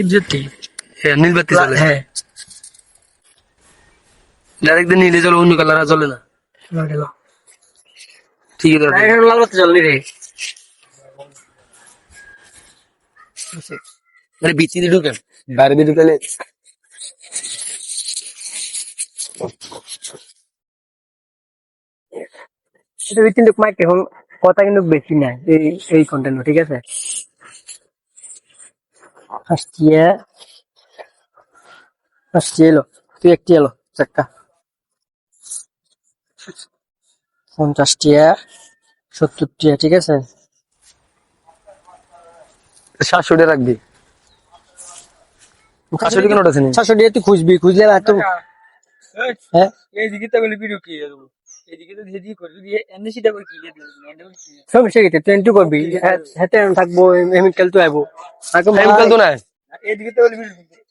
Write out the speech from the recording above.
জ্যোতি হ্যাঁ নীল বাতি চলে হ্যাঁ ডাইরেক্ট নীলে চলে অন্য কালার চলে না ঠিক আছে এখন লাল বাতি জ্বলনি রে মানে ভিতরে ঢুকেন বাইরে দিয়ে ঢুকালে এটা কিন্তু মাইক এখন কথা কিন্তু বেশি নাই এই কন্টেন্ট ঠিক আছে ফার্স্ট এলো তুই একটি এলো চাক্কা 50 টিয়া 70 টিয়া ঠিক আছে 700 রাখবি 700 কেন ওঠেছে 600 টিয়া তুই খুঁজবি খুঁজলে তো হ্যাঁ এইদিকে তো বলে ভিডিও কি দেবো এইদিকে তো ধীরে ধীরে করে যদি এনে সেটা করে কি দেবো সমস্যা কি তুই একটু করবি হাতে থাকবো এমনি খেলতে আইবো তো না এইদিকে তো বলে ভিডিও